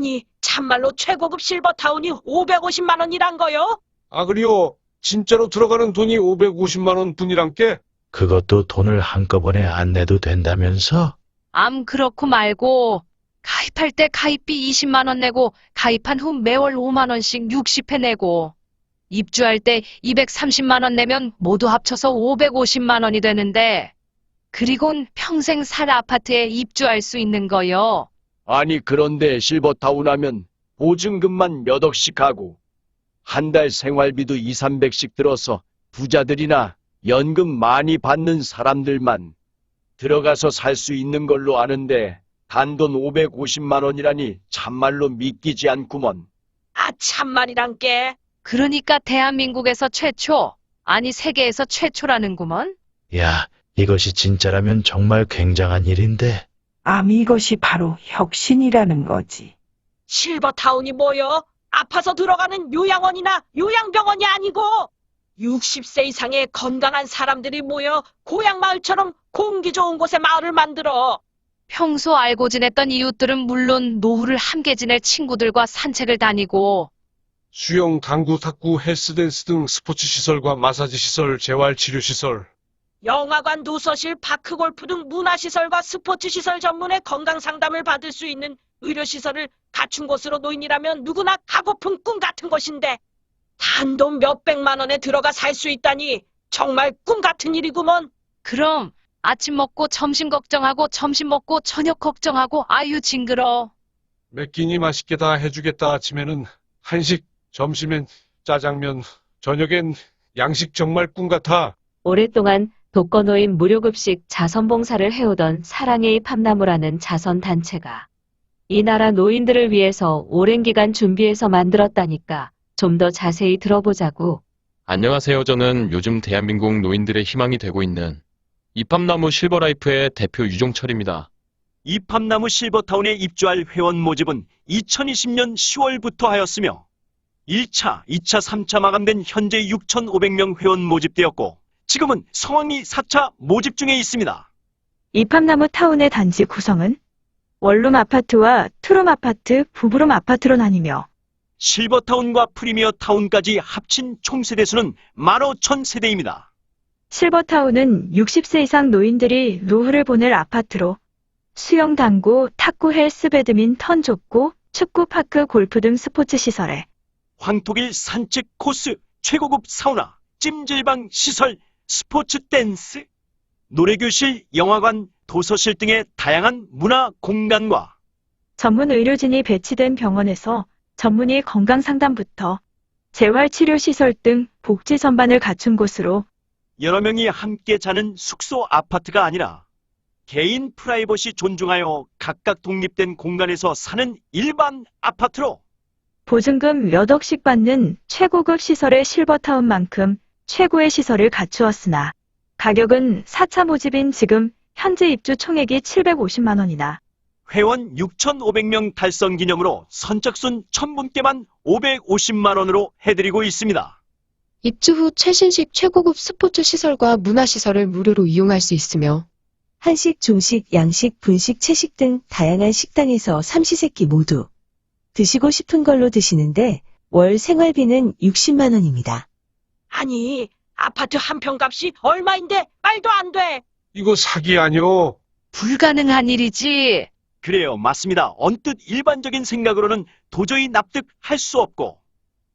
아니, 참말로 최고급 실버타운이 550만 원이란 거요? 아, 그리요. 진짜로 들어가는 돈이 550만 원 분이란께? 그것도 돈을 한꺼번에 안 내도 된다면서? 암 그렇고 말고 가입할 때 가입비 20만 원 내고 가입한 후 매월 5만 원씩 60회 내고 입주할 때 230만 원 내면 모두 합쳐서 550만 원이 되는데 그리곤 평생 살 아파트에 입주할 수 있는 거요. 아니 그런데 실버타운 하면 보증금만 몇 억씩 하고 한 달 생활비도 2, 300씩 들어서 부자들이나 연금 많이 받는 사람들만 들어가서 살 수 있는 걸로 아는데 단돈 550만 원이라니 참말로 믿기지 않구먼. 아, 참말이란께. 그러니까 대한민국에서 최초, 아니 세계에서 최초라는구먼. 야, 이것이 진짜라면 정말 굉장한 일인데. 이것이 바로 혁신이라는 거지. 실버타운이 뭐요? 아파서 들어가는 요양원이나 요양병원이 아니고 60세 이상의 건강한 사람들이 모여 고향마을처럼 공기 좋은 곳에 마을을 만들어. 평소 알고 지냈던 이웃들은 물론 노후를 함께 지낼 친구들과 산책을 다니고 수영, 당구, 탁구, 헬스댄스 등 스포츠 시설과 마사지 시설, 재활치료 시설. 영화관, 도서실, 파크골프 등 문화시설과 스포츠시설 전문의 건강상담을 받을 수 있는 의료시설을 갖춘 곳으로 노인이라면 누구나 가고픈 꿈 같은 곳인데 단돈 몇백만 원에 들어가 살 수 있다니 정말 꿈 같은 일이구먼. 그럼 아침 먹고 점심 걱정하고 점심 먹고 저녁 걱정하고 아유 징그러. 몇 끼니 맛있게 다 해주겠다. 아침에는 한식, 점심엔 짜장면, 저녁엔 양식. 정말 꿈 같아. 오랫동안 독거노인 무료급식 자선봉사를 해오던 사랑의 팝나무라는 자선단체가 이 나라 노인들을 위해서 오랜 기간 준비해서 만들었다니까 좀 더 자세히 들어보자고. 안녕하세요. 저는 요즘 대한민국 노인들의 희망이 되고 있는 이팝나무 실버라이프의 대표 유종철입니다. 이팝나무 실버타운에 입주할 회원 모집은 2020년 10월부터 하였으며 1차, 2차, 3차 마감된 현재 6,500명 회원 모집되었고 지금은 성황리 4차 모집 중에 있습니다. 이팝나무 타운의 단지 구성은 원룸 아파트와 투룸 아파트, 부부룸 아파트로 나뉘며 실버타운과 프리미어 타운까지 합친 총 세대수는 15,000세대입니다. 실버타운은 60세 이상 노인들이 노후를 보낼 아파트로 수영, 당구, 탁구, 헬스, 배드민턴, 족구, 축구, 파크, 골프 등 스포츠 시설에 황토길 산책 코스, 최고급 사우나, 찜질방 시설, 스포츠 댄스, 노래교실, 영화관, 도서실 등의 다양한 문화 공간과 전문 의료진이 배치된 병원에서 전문의 건강상담부터 재활치료시설 등 복지 전반을 갖춘 곳으로 여러 명이 함께 자는 숙소 아파트가 아니라 개인 프라이버시 존중하여 각각 독립된 공간에서 사는 일반 아파트로 보증금 몇 억씩 받는 최고급 시설의 실버타운만큼 최고의 시설을 갖추었으나 가격은 4차 모집인 지금 현재 입주 총액이 750만 원이나 회원 6,500명 달성 기념으로 선착순 1,000분께만 550만 원으로 해드리고 있습니다. 입주 후 최신식 최고급 스포츠 시설과 문화 시설을 무료로 이용할 수 있으며 한식, 중식, 양식, 분식, 채식 등 다양한 식당에서 삼시세끼 모두 드시고 싶은 걸로 드시는데 월 생활비는 60만 원입니다. 아니, 아파트 한 평값이 얼마인데 말도 안 돼. 이거 사기 아니오? 불가능한 일이지. 그래요, 맞습니다. 언뜻 일반적인 생각으로는 도저히 납득할 수 없고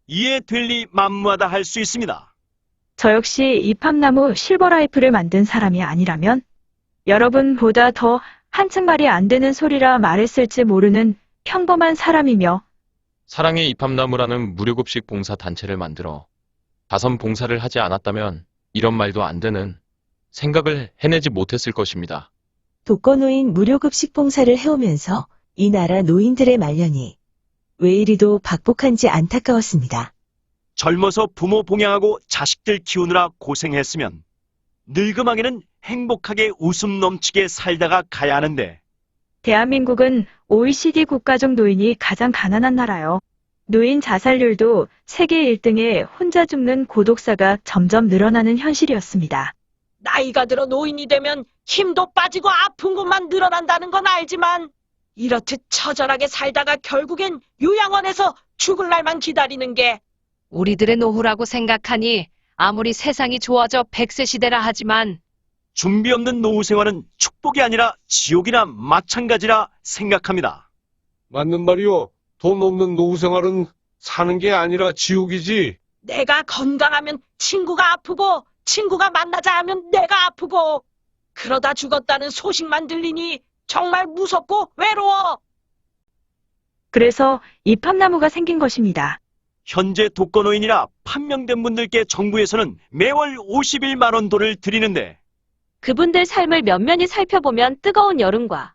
이해될 리 만무하다 할 수 있습니다. 저 역시 이팝나무 실버라이프를 만든 사람이 아니라면 여러분보다 더 한층 말이 안 되는 소리라 말했을지 모르는 평범한 사람이며 사랑의 이팝나무라는 무료급식 봉사 단체를 만들어 자선 봉사를 하지 않았다면 이런 말도 안 되는 생각을 해내지 못했을 것입니다. 독거노인 무료급식 봉사를 해오면서 이 나라 노인들의 말년이 왜 이리도 박복한지 안타까웠습니다. 젊어서 부모 봉양하고 자식들 키우느라 고생했으면 늙음하게는 행복하게 웃음 넘치게 살다가 가야 하는데 대한민국은 OECD 국가 중 노인이 가장 가난한 나라요. 노인 자살률도 세계 1등에 혼자 죽는 고독사가 점점 늘어나는 현실이었습니다. 나이가 들어 노인이 되면 힘도 빠지고 아픈 것만 늘어난다는 건 알지만 이렇듯 처절하게 살다가 결국엔 요양원에서 죽을 날만 기다리는 게 우리들의 노후라고 생각하니 아무리 세상이 좋아져 100세 시대라 하지만 준비 없는 노후 생활은 축복이 아니라 지옥이나 마찬가지라 생각합니다. 맞는 말이요. 돈 없는 노후 생활은 사는 게 아니라 지옥이지. 내가 건강하면 친구가 아프고 친구가 만나자 하면 내가 아프고 그러다 죽었다는 소식만 들리니 정말 무섭고 외로워. 그래서 이 팝나무가 생긴 것입니다. 현재 독거노인이라 판명된 분들께 정부에서는 매월 51만 원 돈을 드리는데 그분들 삶을 면면히 살펴보면 뜨거운 여름과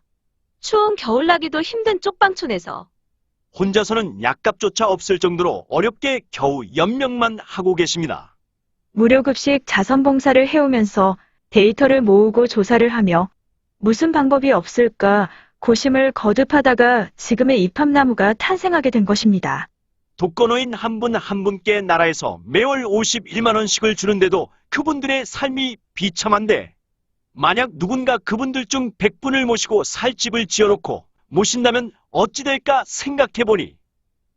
추운 겨울나기도 힘든 쪽방촌에서 혼자서는 약값조차 없을 정도로 어렵게 겨우 연명만 하고 계십니다. 무료급식 자선봉사를 해오면서 데이터를 모으고 조사를 하며 무슨 방법이 없을까 고심을 거듭하다가 지금의 이 팝나무가 탄생하게 된 것입니다. 독거노인 한 분 한 분께 나라에서 매월 51만 원씩을 주는데도 그분들의 삶이 비참한데 만약 누군가 그분들 중 100분을 모시고 살 집을 지어놓고 모신다면 어찌 될까 생각해보니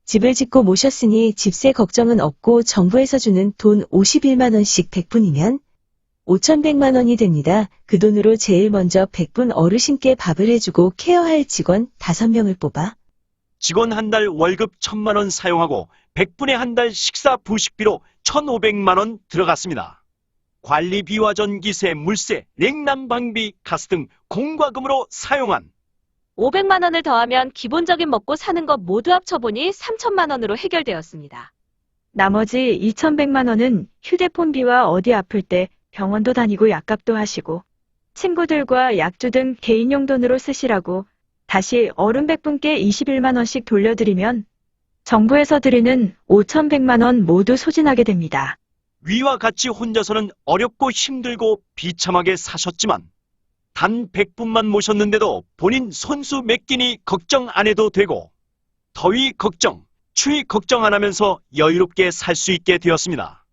집을 짓고 모셨으니 집세 걱정은 없고 정부에서 주는 돈 51만 원씩 100분이면 5,100만 원이 됩니다. 그 돈으로 제일 먼저 100분 어르신께 밥을 해주고 케어할 직원 5명을 뽑아 직원 한 달 월급 1,000만 원 사용하고 100분에 한 달 식사 부식비로 1,500만 원 들어갔습니다. 관리비와 전기세, 물세, 냉난방비, 가스 등 공과금으로 사용한 500만 원을 더하면 기본적인 먹고 사는 것 모두 합쳐보니 3천만 원으로 해결되었습니다. 나머지 2,100만 원은 휴대폰비와 어디 아플 때 병원도 다니고 약값도 하시고 친구들과 약주 등 개인용 돈으로 쓰시라고 다시 어른 100분께 21만 원씩 돌려드리면 정부에서 드리는 5,100만 원 모두 소진하게 됩니다. 위와 같이 혼자서는 어렵고 힘들고 비참하게 사셨지만 단 100분만 모셨는데도 본인 손수 몇 끼니 걱정 안 해도 되고 더위 걱정, 추위 걱정 안 하면서 여유롭게 살 수 있게 되었습니다.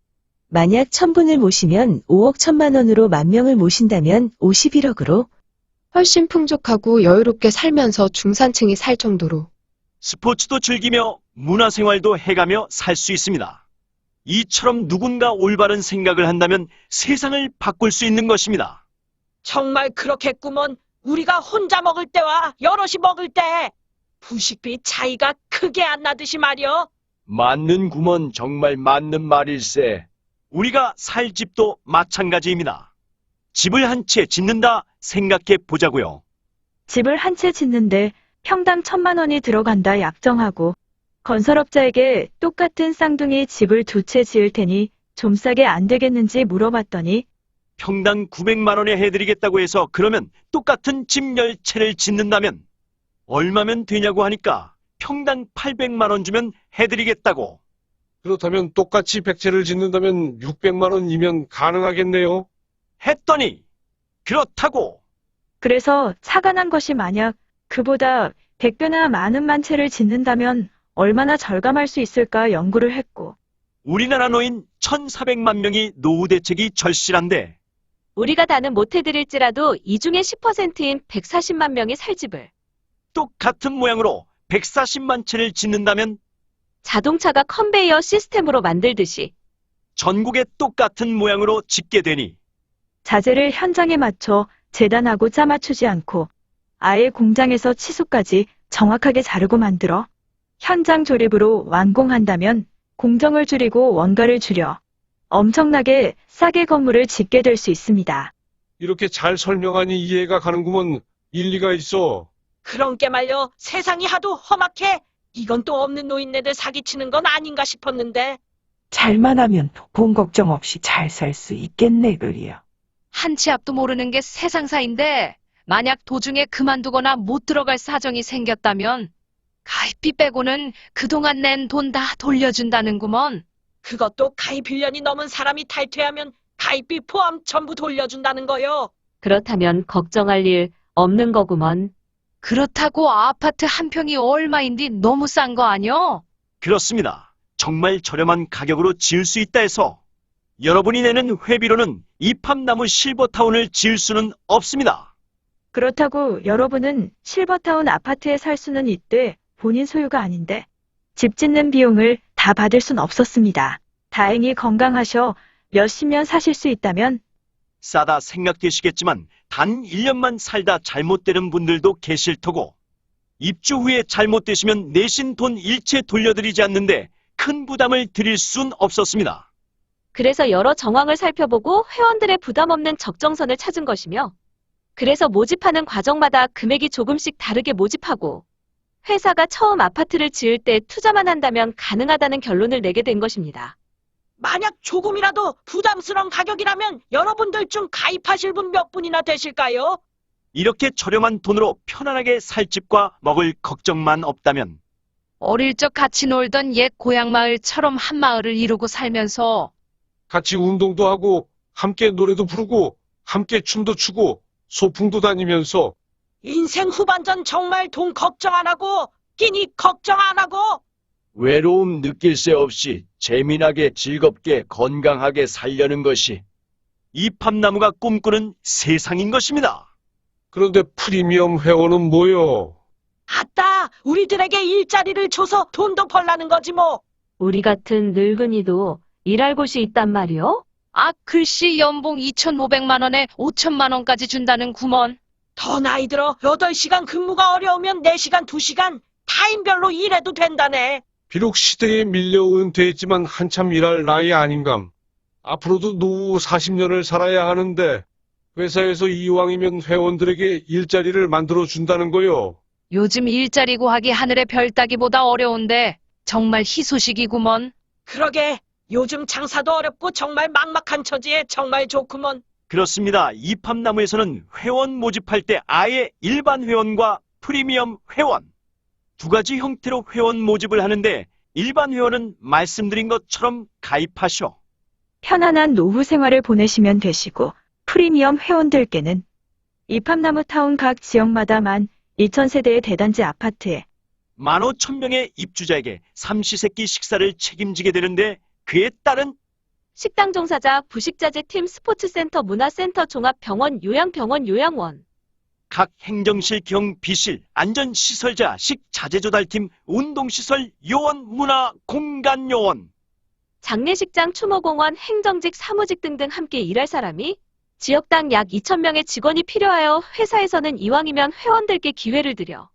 만약 1,000분을 모시면 5억 1,000만 원으로 10,000명을 모신다면 51억으로 훨씬 풍족하고 여유롭게 살면서 중산층이 살 정도로 스포츠도 즐기며 문화생활도 해가며 살 수 있습니다. 이처럼 누군가 올바른 생각을 한다면 세상을 바꿀 수 있는 것입니다. 정말 그렇겠구먼. 우리가 혼자 먹을 때와 여럿이 먹을 때 부식비 차이가 크게 안 나듯이 말이여. 맞는 구먼 정말 맞는 말일세. 우리가 살 집도 마찬가지입니다. 집을 한 채 짓는다 생각해 보자고요. 집을 한 채 짓는데 평당 1,000만 원이 들어간다 약정하고 건설업자에게 똑같은 쌍둥이 집을 2채 지을 테니 좀 싸게 안 되겠는지 물어봤더니 평당 900만 원에 해드리겠다고 해서 그러면 똑같은 집 10채를 짓는다면 얼마면 되냐고 하니까 평당 800만 원 주면 해드리겠다고. 그렇다면 똑같이 100채를 짓는다면 600만 원이면 가능하겠네요. 했더니 그렇다고. 그래서 차가 난 것이 만약 그보다 100배나 많은 만채를 짓는다면 얼마나 절감할 수 있을까 연구를 했고 우리나라 노인 1,400만 명이 노후 대책이 절실한데 우리가 다는 못해드릴지라도 이 중에 10%인 140만 명이 살 집을 똑같은 모양으로 140만 채를 짓는다면 자동차가 컨베이어 시스템으로 만들듯이 전국에 똑같은 모양으로 짓게 되니 자재를 현장에 맞춰 재단하고 짜맞추지 않고 아예 공장에서 치수까지 정확하게 자르고 만들어 현장 조립으로 완공한다면 공정을 줄이고 원가를 줄여 엄청나게 싸게 건물을 짓게 될 수 있습니다. 이렇게 잘 설명하니 이해가 가는구먼. 일리가 있어. 그런 게 말려 세상이 하도 험악해. 이건 또 없는 노인네들 사기치는 건 아닌가 싶었는데. 잘만 하면 돈 걱정 없이 잘 살 수 있겠네 그리요. 한 치 앞도 모르는 게 세상사인데 만약 도중에 그만두거나 못 들어갈 사정이 생겼다면 가입비 빼고는 그동안 낸 돈 다 돌려준다는구먼. 그것도 가입 1년이 넘은 사람이 탈퇴하면 가입비 포함 전부 돌려준다는 거요. 그렇다면 걱정할 일 없는 거구먼. 그렇다고 아파트 한 평이 얼마인디 너무 싼 거 아니여? 그렇습니다. 정말 저렴한 가격으로 지을 수 있다 해서 여러분이 내는 회비로는 이 팝나무 실버타운을 지을 수는 없습니다. 그렇다고 여러분은 실버타운 아파트에 살 수는 있되 본인 소유가 아닌데 집 짓는 비용을 다 받을 순 없었습니다. 다행히 건강하셔 몇십 년 사실 수 있다면 싸다 생각되시겠지만 단 1년만 살다 잘못되는 분들도 계실 터고 입주 후에 잘못되시면 내신 돈 일체 돌려드리지 않는데 큰 부담을 드릴 순 없었습니다. 그래서 여러 정황을 살펴보고 회원들의 부담 없는 적정선을 찾은 것이며 그래서 모집하는 과정마다 금액이 조금씩 다르게 모집하고 회사가 처음 아파트를 지을 때 투자만 한다면 가능하다는 결론을 내게 된 것입니다. 만약 조금이라도 부담스러운 가격이라면 여러분들 중 가입하실 분 몇 분이나 되실까요? 이렇게 저렴한 돈으로 편안하게 살 집과 먹을 걱정만 없다면 어릴 적 같이 놀던 옛 고향 마을처럼 한 마을을 이루고 살면서 같이 운동도 하고 함께 노래도 부르고 함께 춤도 추고 소풍도 다니면서 인생 후반전 정말 돈 걱정 안 하고 끼니 걱정 안 하고 외로움 느낄 새 없이 재미나게 즐겁게 건강하게 살려는 것이 이 팝나무가 꿈꾸는 세상인 것입니다. 그런데 프리미엄 회원은 뭐요? 아따 우리들에게 일자리를 줘서 돈도 벌라는 거지 뭐. 우리 같은 늙은이도 일할 곳이 있단 말이요? 아 글씨 연봉 2,500만 원에 5천만 원까지 준다는 구먼. 더 나이 들어 8시간 근무가 어려우면 4시간 2시간 타임별로 일해도 된다네. 비록 시대에 밀려 은퇴했지만 한참 일할 나이 아닌감. 앞으로도 노후 40년을 살아야 하는데 회사에서 이왕이면 회원들에게 일자리를 만들어 준다는 거요. 요즘 일자리 구하기 하늘의 별 따기보다 어려운데 정말 희소식이구먼. 그러게 요즘 장사도 어렵고 정말 막막한 처지에 정말 좋구먼. 그렇습니다. 이 팝나무에서는 회원 모집할 때 아예 일반 회원과 프리미엄 회원 두 가지 형태로 회원 모집을 하는데 일반 회원은 말씀드린 것처럼 가입하셔. 편안한 노후 생활을 보내시면 되시고 프리미엄 회원들께는 이팝나무 타운 각 지역마다 12,000세대의 대단지 아파트에 15,000명의 입주자에게 삼시세끼 식사를 책임지게 되는데 그에 따른 식당 종사자, 부식자재 팀, 스포츠센터, 문화센터, 종합병원, 요양병원, 요양원. 각 행정실, 경비실, 안전시설자, 식자재조달팀, 운동시설, 요원, 문화, 공간요원. 장례식장, 추모공원, 행정직, 사무직 등등 함께 일할 사람이 지역당 약 2,000명의 직원이 필요하여 회사에서는 이왕이면 회원들께 기회를 드려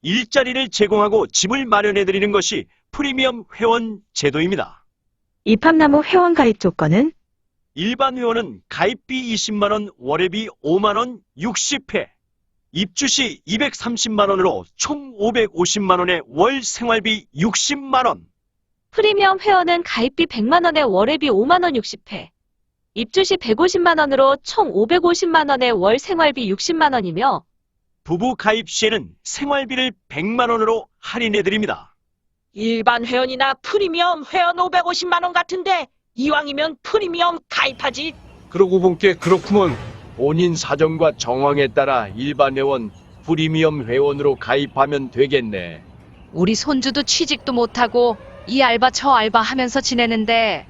일자리를 제공하고 집을 마련해드리는 것이 프리미엄 회원 제도입니다. 이팝나무 회원 가입 조건은 일반 회원은 가입비 20만원, 월회비 5만원, 60회. 입주 시 230만원으로 총 550만원의 월 생활비 60만원. 프리미엄 회원은 가입비 100만 원에 월회비 5만 원 60회. 입주 시 150만 원으로 총 550만 원에 월 생활비 60만 원이며 부부 가입 시에는 생활비를 100만 원으로 할인해드립니다. 일반 회원이나 프리미엄 회원 550만 원 같은데 이왕이면 프리미엄 가입하지. 그러고 본게 그렇구먼. 본인 사정과 정황에 따라 일반 회원, 프리미엄 회원으로 가입하면 되겠네. 우리 손주도 취직도 못하고 이 알바 저 알바 하면서 지내는데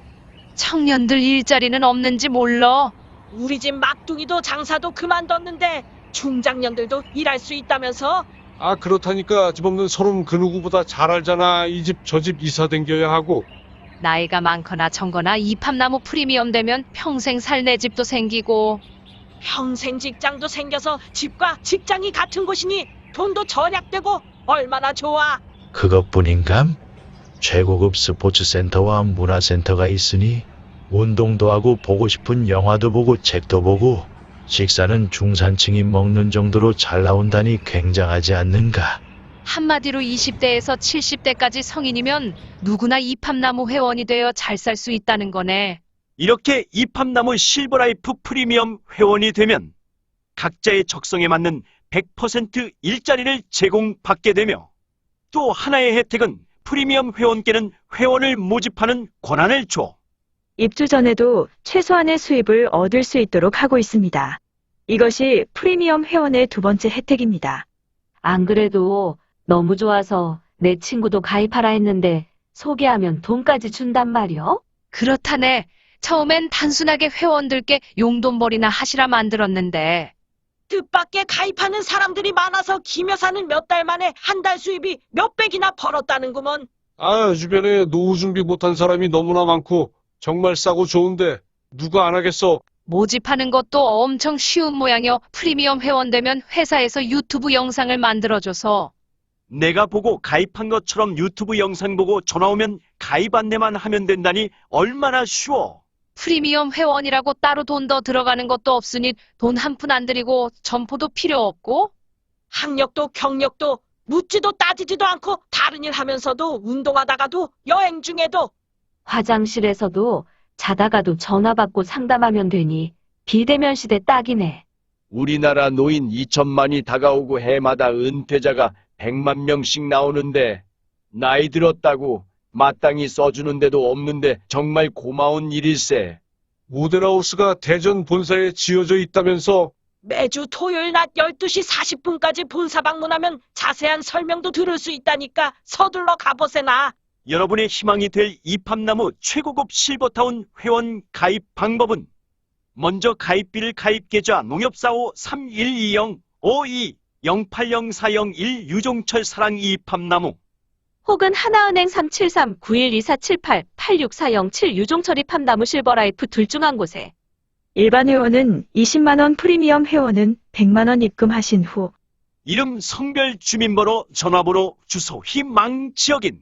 청년들 일자리는 없는지 몰라. 우리 집 막둥이도 장사도 그만뒀는데 중장년들도 일할 수 있다면서. 아 그렇다니까 집 없는 서름 그 누구보다 잘 알잖아. 이 집 저 집 이사 댕겨야 하고. 나이가 많거나 적거나 이팝나무 프리미엄 되면 평생 살 내 집도 생기고 평생 직장도 생겨서 집과 직장이 같은 곳이니 돈도 절약되고 얼마나 좋아. 그것뿐인감? 최고급 스포츠센터와 문화센터가 있으니 운동도 하고 보고 싶은 영화도 보고 책도 보고 식사는 중산층이 먹는 정도로 잘 나온다니 굉장하지 않는가? 한마디로 20대에서 70대까지 성인이면 누구나 이팝나무 회원이 되어 잘 살 수 있다는 거네. 이렇게 이팝나무 실버라이프 프리미엄 회원이 되면 각자의 적성에 맞는 100% 일자리를 제공받게 되며 또 하나의 혜택은 프리미엄 회원께는 회원을 모집하는 권한을 줘. 입주 전에도 최소한의 수입을 얻을 수 있도록 하고 있습니다. 이것이 프리미엄 회원의 두 번째 혜택입니다. 안 그래도 너무 좋아서 내 친구도 가입하라 했는데 소개하면 돈까지 준단 말이요? 그렇다네. 처음엔 단순하게 회원들께 용돈벌이나 하시라 만들었는데 뜻밖의 가입하는 사람들이 많아서 김 여사는 몇 달 만에 한 달 수입이 몇백이나 벌었다는구먼. 주변에 노후 준비 못한 사람이 너무나 많고 정말 싸고 좋은데 누가 안 하겠어? 모집하는 것도 엄청 쉬운 모양이여. 프리미엄 회원 되면 회사에서 유튜브 영상을 만들어줘서 내가 보고 가입한 것처럼 유튜브 영상 보고 전화 오면 가입 안내만 하면 된다니 얼마나 쉬워. 프리미엄 회원이라고 따로 돈 더 들어가는 것도 없으니 돈 한 푼 안 들이고 점포도 필요 없고 학력도 경력도 묻지도 따지지도 않고 다른 일 하면서도 운동하다가도 여행 중에도 화장실에서도 자다가도 전화 받고 상담하면 되니 비대면 시대 딱이네. 우리나라 노인 2천만이 다가오고 해마다 은퇴자가 100만 명씩 나오는데 나이 들었다고 마땅히 써주는데도 없는데 정말 고마운 일일세. 모델하우스가 대전 본사에 지어져 있다면서? 매주 토요일 낮 12시 40분까지 본사 방문하면 자세한 설명도 들을 수 있다니까 서둘러 가보세나. 여러분의 희망이 될 이팝나무 최고급 실버타운 회원 가입 방법은 먼저 가입비를 가입계좌 농협사호 3120-52-080401 유종철 사랑 이팝나무 혹은 하나은행 373-912478-8640-7 유종철이 팝나무 실버라이프 둘 중 한 곳에. 일반 회원은 20만 원, 프리미엄 회원은 100만 원 입금하신 후 이름, 성별, 주민번호, 전화번호, 주소, 희망 지역인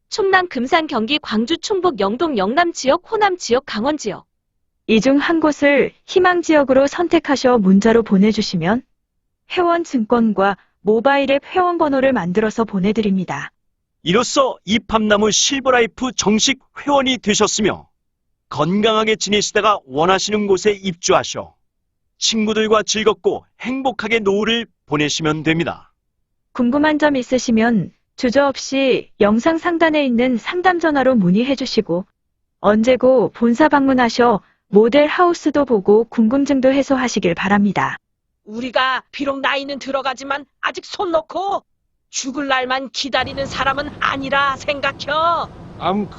충남, 금산, 경기, 광주, 충북, 영동, 영남 지역, 호남 지역, 강원 지역. 이 중 한 곳을 희망 지역으로 선택하셔 문자로 보내주시면 회원 증권과 모바일 앱 회원 번호를 만들어서 보내드립니다. 이로써 이팝나무 실버라이프 정식 회원이 되셨으며 건강하게 지내시다가 원하시는 곳에 입주하셔 친구들과 즐겁고 행복하게 노후를 보내시면 됩니다. 궁금한 점 있으시면 주저없이 영상 상단에 있는 상담 전화로 문의해 주시고 언제고 본사 방문하셔 모델 하우스도 보고 궁금증도 해소하시길 바랍니다. 우리가 비록 나이는 들어가지만 아직 손 놓고 죽을 날만 기다리는 사람은 아니라 생각혀.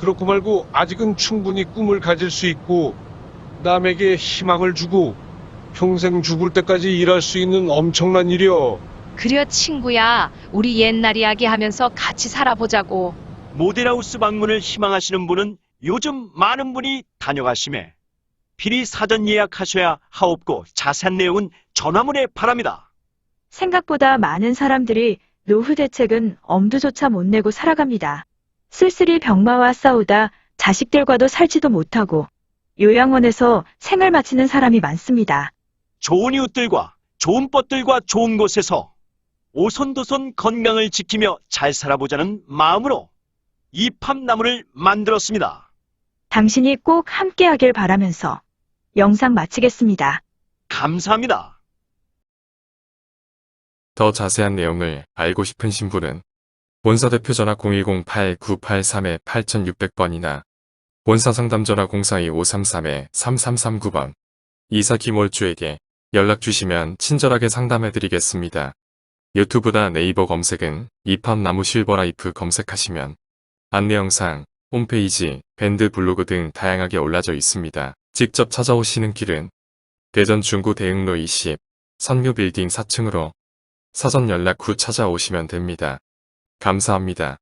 그렇고 말고 아직은 충분히 꿈을 가질 수 있고 남에게 희망을 주고 평생 죽을 때까지 일할 수 있는 엄청난 일이여. 그려 친구야, 우리 옛날 이야기 하면서 같이 살아보자고. 모델하우스 방문을 희망하시는 분은 요즘 많은 분이 다녀가심에 미리 사전 예약하셔야 하옵고 자세한 내용은 전화문에 바랍니다. 생각보다 많은 사람들이 노후 대책은 엄두조차 못 내고 살아갑니다. 쓸쓸히 병마와 싸우다 자식들과도 살지도 못하고 요양원에서 생을 마치는 사람이 많습니다. 좋은 이웃들과 좋은 벗들과 좋은 곳에서 오손도손 건강을 지키며 잘 살아보자는 마음으로 이 팝나무를 만들었습니다. 당신이 꼭 함께하길 바라면서 영상 마치겠습니다. 감사합니다. 더 자세한 내용을 알고 싶으신 분은 본사 대표 전화 010-8983-8600번이나 본사 상담 전화 042-533-3339번 이사 김월주에게 연락 주시면 친절하게 상담해 드리겠습니다. 유튜브나 네이버 검색은 이팝나무 실버라이프 검색하시면 안내 영상, 홈페이지, 밴드 블로그 등 다양하게 올라져 있습니다. 직접 찾아오시는 길은 대전 중구 대흥로 20, 선묘빌딩 4층으로 사전 연락 후 찾아오시면 됩니다. 감사합니다.